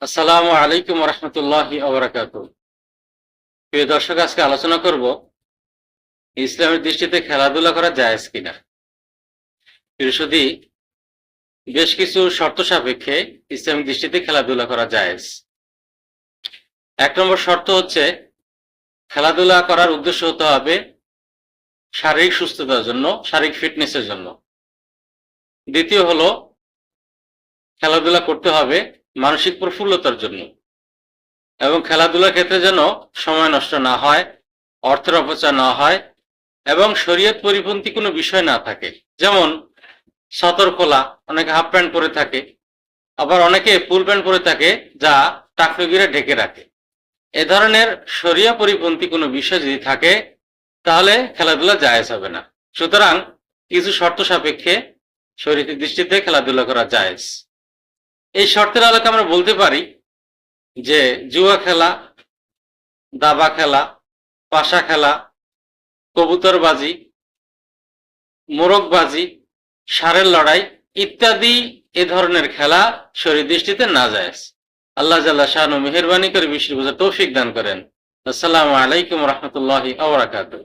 আসসালামু আলাইকুম রহমতুল্লাহি ওয়া বারাকাতুহু। প্রিয় দর্শক, আজকে আলোচনা করব ইসলামের দৃষ্টিতে খেলাধুলা করা জায়েজ কিনা। প্রিয়সুধী, বেশ কিছু শর্ত সাপেক্ষে ইসলামের দৃষ্টিতে খেলাধুলা করা জায়েজ। ১ নম্বর শর্ত হচ্ছে, খেলাধুলা করার উদ্দেশ্য হতে হবে শারীরিক সুস্থতার জন্য, শারীরিক ফিটনেসের জন্য। দ্বিতীয় হলো, খেলাধুলা করতে হবে মানসিক প্রফুল্লতার জন্য, এবং খেলাধুলার ক্ষেত্রে যেন সময় নষ্ট না হয়, অর্থের অপচয় না হয়, এবং শরীয়ত পরিপন্থী কোনো বিষয় না থাকে। যেমন সতর খোলা, অনেকে হাফ প্যান্ট পরে থাকে, আবার অনেকে ফুল প্যান্ট পরে থাকে যা টাকনুগিরে ঢেকে রাখে। এ ধরনের শরিয়া পরিপন্থী কোনো বিষয় যদি থাকে তাহলে খেলাধুলা জায়েজ হবে না। সুতরাং কিছু শর্ত সাপেক্ষে শরীয়তের দৃষ্টিতে খেলাধুলা করা জায়েজ। এই শর্তের আলোকে আমরা বলতে পারি যে জুয়া খেলা, দাবা খেলা, পাশা খেলা, কবুতরবাজি, মোরগবাজি, ষাঁড়ের লড়াই ইত্যাদি এ ধরনের খেলা শরীয়তের দৃষ্টিতে নাজায়েজ। আল্লাহ জাল্লা শানু মেহেরবানি করে বিষয় বোঝার তৌফিক দান করেন। আসসালামু আলাইকুম রহমতুল্লাহি ওয়া বারাকাতুহু।